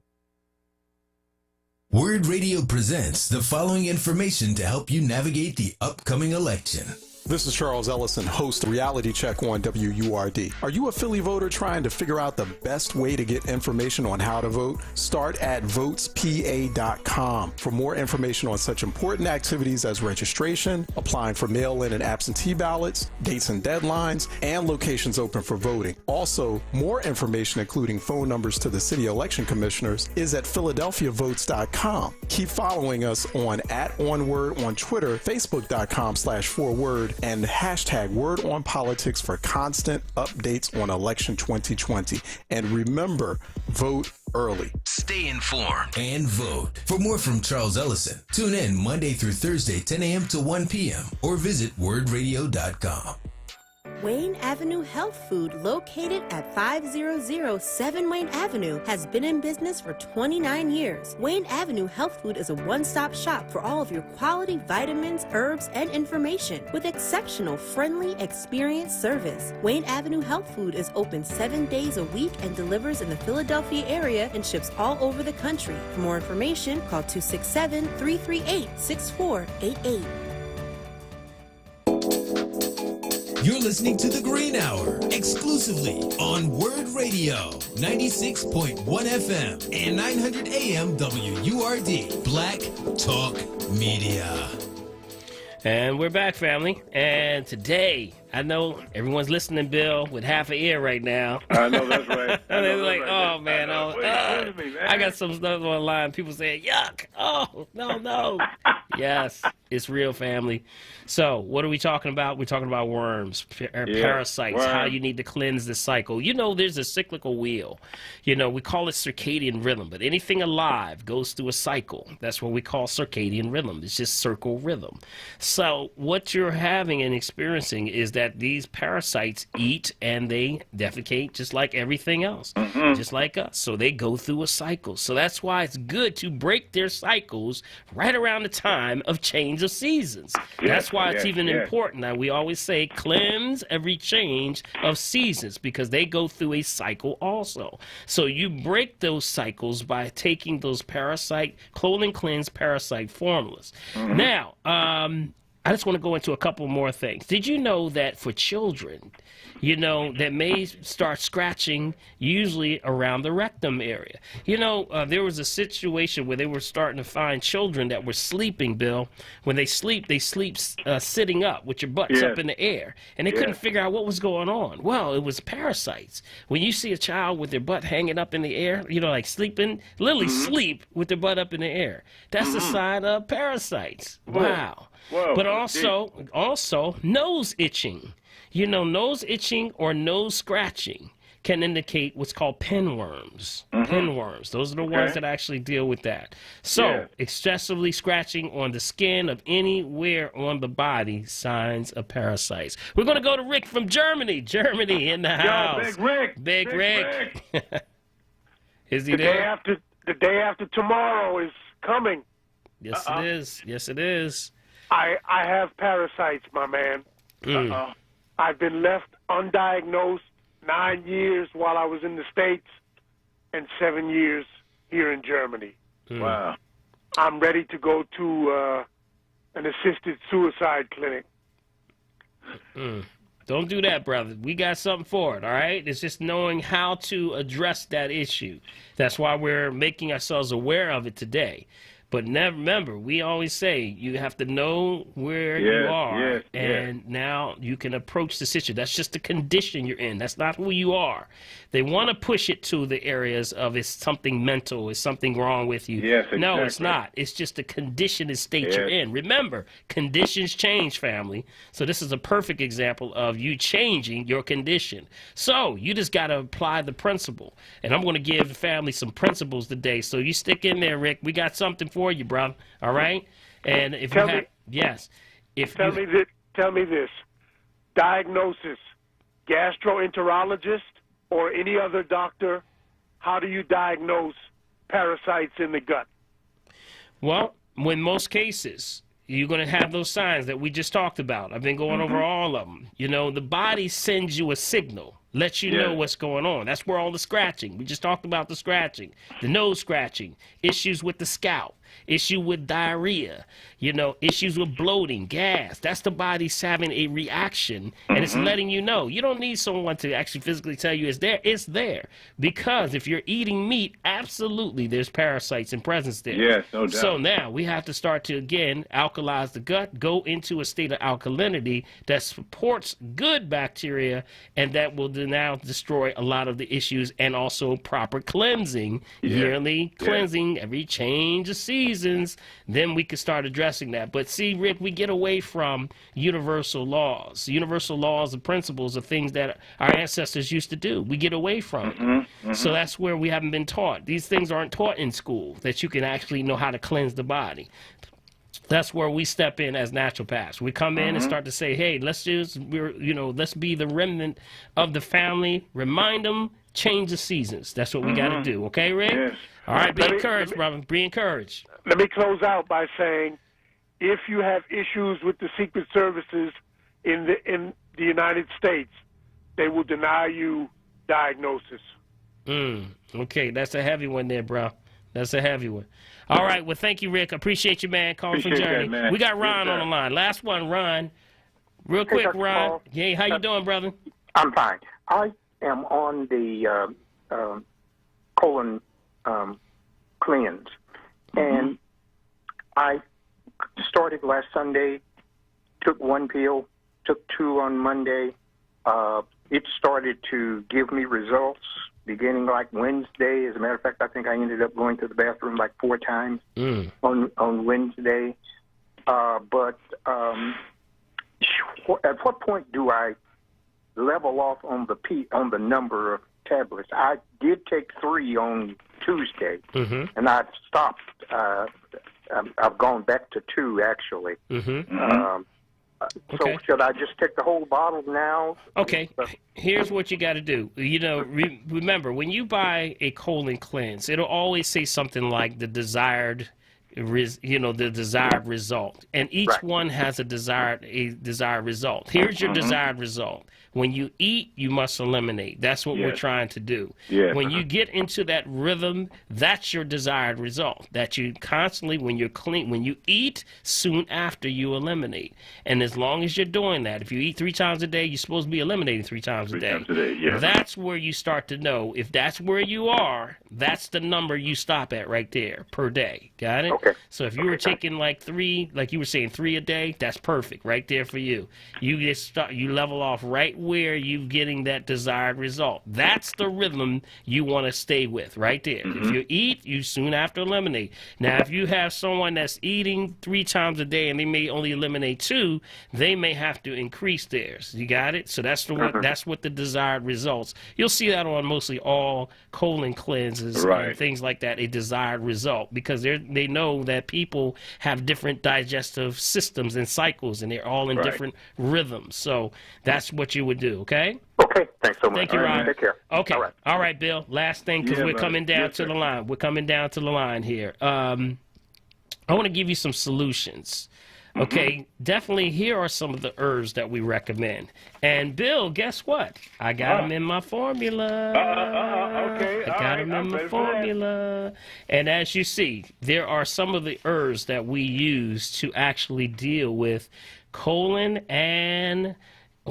Word Radio presents the following information to help you navigate the upcoming election. This is Charles Ellison, host of Reality Check on WURD. Are you a Philly voter trying to figure out the best way to get information on how to vote? Start at votespa.com for more information on such important activities as registration, applying for mail-in and absentee ballots, dates and deadlines, and locations open for voting. Also, more information, including phone numbers to the city election commissioners, is at philadelphiavotes.com. Keep following us on onWURD on Twitter, facebook.com/4word, and hashtag Word on Politics for constant updates on election 2020. And remember, vote early. Stay informed and vote. For more from Charles Ellison, tune in Monday through Thursday, 10 a.m. to 1 p.m. or visit wordradio.com. Wayne Avenue Health Food, located at 5007 Wayne Avenue, has been in business for 29 years. Wayne Avenue Health Food is a one-stop shop for all of your quality vitamins, herbs, and information with exceptional, friendly, experienced service. Wayne Avenue Health Food is open 7 days a week and delivers in the Philadelphia area and ships all over the country. For more information, call 267-338-6488. You're listening to The Green Hour, exclusively on Word Radio, 96.1 FM and 900 AM WURD, Black Talk Media. And we're back, family. And today, I know everyone's listening, Bill, with half an ear right now. I know that's right. They're like, oh, man, I got some stuff online. People saying, yuck. Oh, no. Yes, it's real, family. So what are we talking about? We're talking about worms, parasites, how you need to cleanse the cycle. There's a cyclical wheel. We call it circadian rhythm, but anything alive goes through a cycle. That's what we call circadian rhythm. It's just circle rhythm. So what you're having and experiencing is that these parasites eat and they defecate just like everything else, just like us. So they go through a cycle. So that's why it's good to break their cycles right around the time of change of seasons. That's why it's even important that we always say cleanse every change of seasons, because they go through a cycle also. So you break those cycles by taking those clothing cleanse parasite formulas. Now, I just want to go into a couple more things. Did you know that for children, that may start scratching usually around the rectum area? There was a situation where they were starting to find children that were sleeping, Bill. When they sleep sitting up with your butts up in the air. And they couldn't figure out what was going on. Well, it was parasites. When you see a child with their butt hanging up in the air, like sleeping, literally sleep with their butt up in the air, that's a sign of parasites. Wow. Whoa, but also nose itching. Nose itching or nose scratching can indicate what's called pinworms. Pinworms. Those are the ones that actually deal with that. So, excessively scratching on the skin of anywhere on the body, signs of parasites. We're going to go to Rick from Germany. Germany in the house. Big Rick. Is he there? The day after tomorrow is coming. Yes, it is. Yes, it is. I have parasites, my man. I've been left undiagnosed 9 years while I was in the States and 7 years here in Germany. Wow. I'm ready to go to an assisted suicide clinic. Don't do that, brother. We got something for it, all right? It's just knowing how to address that issue. That's why we're making ourselves aware of it today. But remember, we always say you have to know where you are, and now you can approach the situation. That's just the condition you're in. That's not who you are. They want to push it to the areas of it's something mental, is something wrong with you. Yes, exactly. No, it's not. It's just the condition and state you're in. Remember, conditions change, family. So this is a perfect example of you changing your condition. So you just got to apply the principle. And I'm going to give the family some principles today. So you stick in there, Rick. We got something for you, brother. All right? And if tell me this. Diagnosis, gastroenterologist or any other doctor, how do you diagnose parasites in the gut? Well, in most cases, you're going to have those signs that we just talked about. I've been going over all of them. The body sends you a signal, lets you know what's going on. That's where all the scratching. We just talked about the scratching, the nose scratching, issues with the scalp, issue with diarrhea, issues with bloating, gas. That's the body's having a reaction, and it's letting you know. You don't need someone to actually physically tell you it's there. It's there. Because if you're eating meat, absolutely there's parasites in presence there. Yes, no doubt. So now we have to start to, again, alkalize the gut, go into a state of alkalinity that supports good bacteria, and that will now destroy a lot of the issues, and also proper cleansing, yearly cleansing, every change of seasons. Then we can start addressing that. But see, Rick, we get away from universal laws. Universal laws and principles are things that our ancestors used to do. We get away from it. So that's where we haven't been taught. These things aren't taught in school, that you can actually know how to cleanse the body. That's where we step in as naturopaths. We come in and start to say, hey, let's be the remnant of the family, remind them, change the seasons. That's what we got to do. Okay, Rick? Yes. All right, be encouraged, brother. Be encouraged. Let me close out by saying, if you have issues with the Secret Services in the United States, they will deny you diagnosis. Okay, that's a heavy one there, bro. That's a heavy one. All right, well, thank you, Rick. Appreciate you, man, calling from Germany. We got Ron on the line. Last one, Ron. Real quick, Ron. Hey, how you doing, brother? I'm fine. I am on the colon cleanse, and I started last Sunday, took one pill, took two on Monday. It started to give me results beginning like Wednesday. As a matter of fact, I think I ended up going to the bathroom like 4 times on Wednesday. But at what point do I level off on the number of tablets? I did take 3 on Tuesday, and I've stopped. I've gone back to 2 actually. So should I just take the whole bottle now? Okay. Here's what you got to do. Remember, when you buy a colon cleanse, it'll always say something like the desired result, and each one has a desired result. Here's your desired result. When you eat, you must eliminate. That's what we're trying to do. Yes. When you get into that rhythm, that's your desired result. That you constantly, when you're clean, when you eat, soon after you eliminate. And as long as you're doing that, if you eat 3 times a day, you're supposed to be eliminating 3 times a day. 3 times a day, yeah. That's where you start to know if that's where you are. That's the number you stop at right there per day. Got it? Okay. So if you were taking like 3, like you were saying 3 a day, that's perfect right there for you. You just start, you level off right where you're getting that desired result. That's the rhythm you want to stay with right there. If you eat, you soon after eliminate. Now, if you have someone that's eating 3 times a day and they may only eliminate 2, they may have to increase theirs. You got it? So that's the one. That's what the desired results. You'll see that on mostly all colon cleanses and things like that. A desired result because they know that people have different digestive systems and cycles, and they're all in different rhythms. So that's what you would do. Okay. Okay. Thanks so much. Thank you, Ron. Take care. Okay. All right, Bill. Last thing, because we're coming down to the line. We're coming down to the line here. I want to give you some solutions. Okay, definitely here are some of the herbs that we recommend. And Bill, guess what? I got them in my formula. Okay. I got them in my formula. And as you see, there are some of the herbs that we use to actually deal with colon and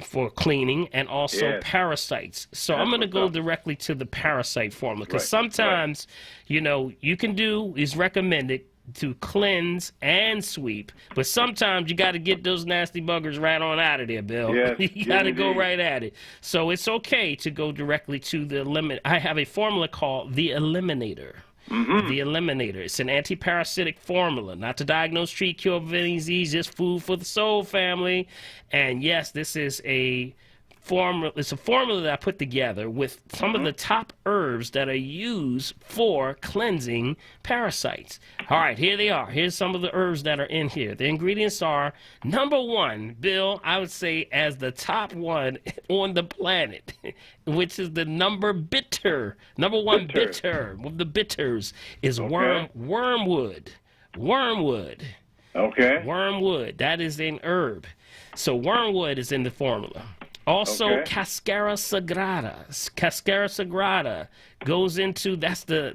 for cleaning and also parasites. So I'm going to go directly to the parasite formula because sometimes, you know, you can do is recommended to cleanse and sweep, but sometimes you got to get those nasty buggers right on out of there, Bill. You got to go right at it. So it's okay to go directly to the eliminate. I have a formula called the Eliminator. The Eliminator. It's an anti-parasitic formula, not to diagnose, treat, cure, prevent disease, just food for the soul, family. And yes, this is a formula. It's a formula that I put together with some of the top herbs that are used for cleansing parasites. All right, here they are. Here's some of the herbs that are in here. The ingredients are, number 1, Bill, I would say as the top one on the planet, which is the bitter. Number 1 bitter of the bitters is wormwood. Wormwood. Okay. Wormwood. That is an herb. So wormwood is in the formula. Also, Cascara Sagrada. Cascara Sagrada goes into that's the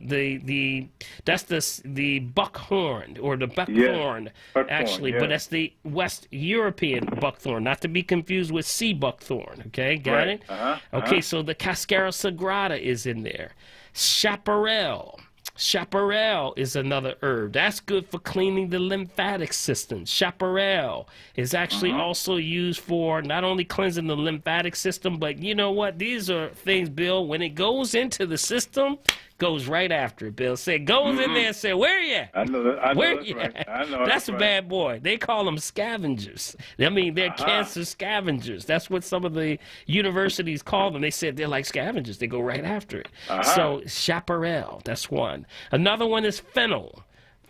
buckhorn or the buckthorn actually, but that's the West European buckthorn, not to be confused with sea buckthorn. Okay, got it? Okay, so the Cascara Sagrada is in there. Chaparral. Chaparral is another herb. That's good for cleaning the lymphatic system. Chaparral is actually also used for not only cleansing the lymphatic system, but you know what? These are things, Bill, when it goes into the system, goes right after it, Bill. Say, goes in there and say, where you at? I know that. Where That's you right. at? I know that's a right. bad boy. They call them scavengers. I mean, they're cancer scavengers. That's what some of the universities call them. They said they're like scavengers. They go right after it. So chaparral, that's one. Another one is fennel.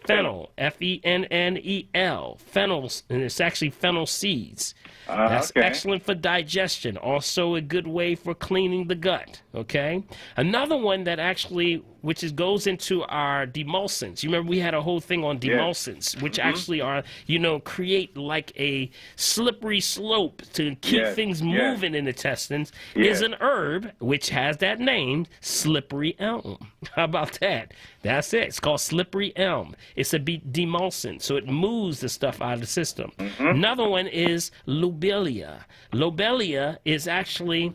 Fennel, F-E-N-N-E-L. Fennel, and it's actually fennel seeds. That's excellent for digestion. Also a good way for cleaning the gut. Okay. Another one that actually, goes into our demulcents. You remember we had a whole thing on demulcents, which actually are, create like a slippery slope to keep things moving in the intestines. Is an herb which has that name, slippery elm. How about that? That's it. It's called slippery elm. It's a demulcent, so it moves the stuff out of the system. Another one is lobelia. Lobelia is actually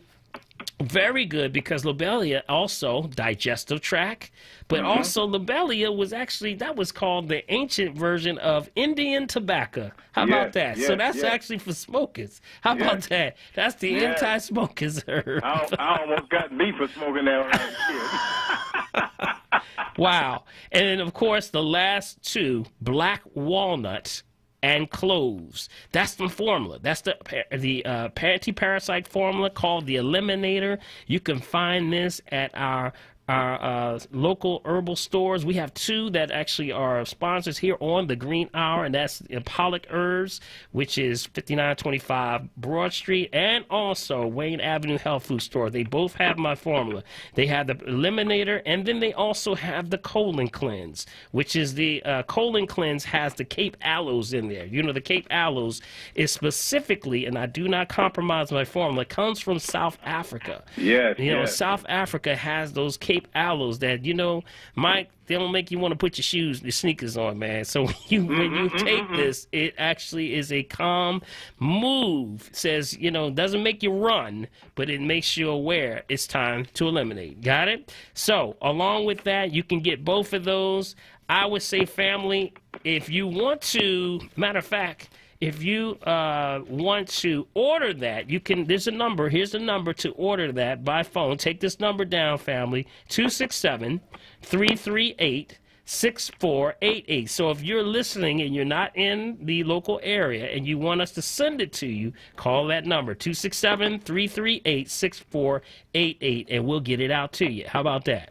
very good because lobelia also digestive tract, but also lobelia was actually, that was called the ancient version of Indian tobacco. How about that? So that's actually for smokers. How about that? That's the anti-smokers herb. I almost got me for smoking that when I was a kid. Wow. And then, of course, the last 2, black walnut and cloves. That's the formula. That's the anti-parasite formula called the Eliminator. You can find this at our our local herbal stores. We have 2 that actually are sponsors here on the Green Hour, and that's Pollock Herbs, which is 5925 Broad Street, and also Wayne Avenue Health Food Store. They both have my formula. They have the Eliminator, and then they also have the Colon Cleanse, which is the Colon Cleanse has the Cape Aloes in there. You know, the Cape Aloes is specifically, and I do not compromise my formula, comes from South Africa. Yes, you know, South Africa has those Cape Aloes that, you know, Mike, they don't make you want to put your sneakers on, man. So when you take this, it actually is a calm move. It says, you know, doesn't make you run, but it makes you aware it's time to eliminate. Got it? So along with that, you can get both of those. I would say, family, if you want to, matter of fact, if you want to order that, you can. There's a number. Here's the number to order that by phone. Take this number down, family. 267-338-6488. So if you're listening and you're not in the local area and you want us to send it to you, call that number, 267-338-6488, and we'll get it out to you. How about that?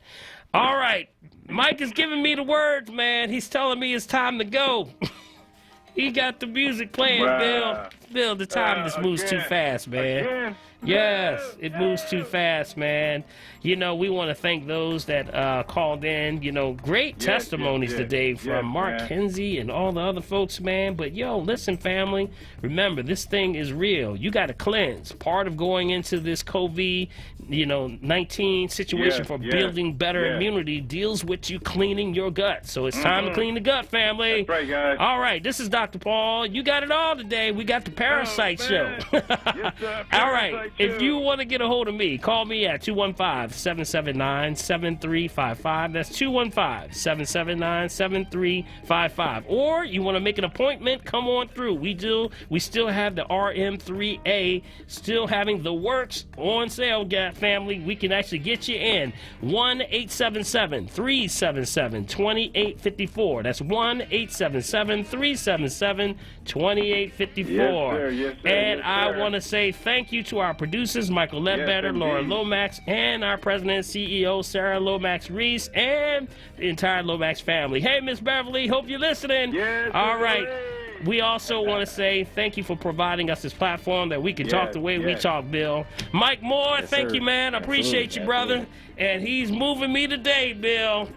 All right. Mike is giving me the words, man. He's telling me it's time to go. He got the music playing, Bill. Bill, the time just moves too fast, man. Yes, it moves too fast, man. You know, we want to thank those that called in. You know, great testimonies today from Mark Kinsey and all the other folks, man. But, yo, listen, family, remember, this thing is real. You got to cleanse. Part of going into this COVID-19 situation for building better immunity deals with you cleaning your gut. So it's time to clean the gut, family. That's right, guys. All right, this is Dr. Paul. You got it all today. We got the Parasite Show. Yes, sir. All right. If you want to get a hold of me, call me at 215-779-7355. That's 215-779-7355. Or you want to make an appointment, come on through. We still have the RM3A still having the works on sale, family. We can actually get you in. 1-877-377-2854. That's 1-877-377-2854. Yes, sir. And I want to say thank you to our producers, Michael Ledbetter, Laura Lomax, and our president and CEO, Sarah Lomax Reese, and the entire Lomax family. Hey, Miss Beverly, hope you're listening. Yes, all right. We also want to say thank you for providing us this platform that we can talk the way we talk, Bill. Mike Moore, thank you, man. I appreciate you, brother. And he's moving me today, Bill.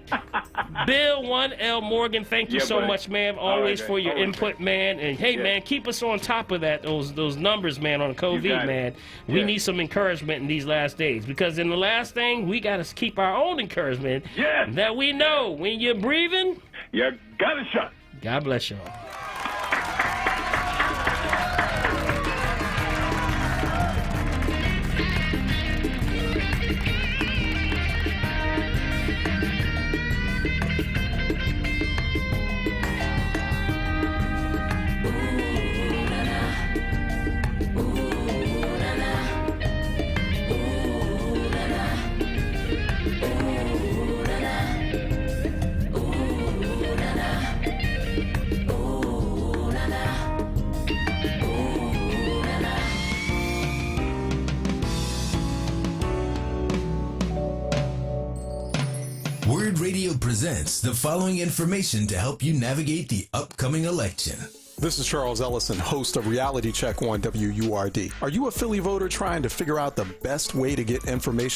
Bill 1L Morgan, thank you so much, man, always for your input, man. And, hey, man, keep us on top of that, those numbers, man, on COVID, man. We need some encouragement in these last days. Because in the last thing, we got to keep our own encouragement that we know when you're breathing, you got a shot. God bless y'all. Word Radio presents the following information to help you navigate the upcoming election. This is Charles Ellison, host of Reality Check on WURD. Are you a Philly voter trying to figure out the best way to get information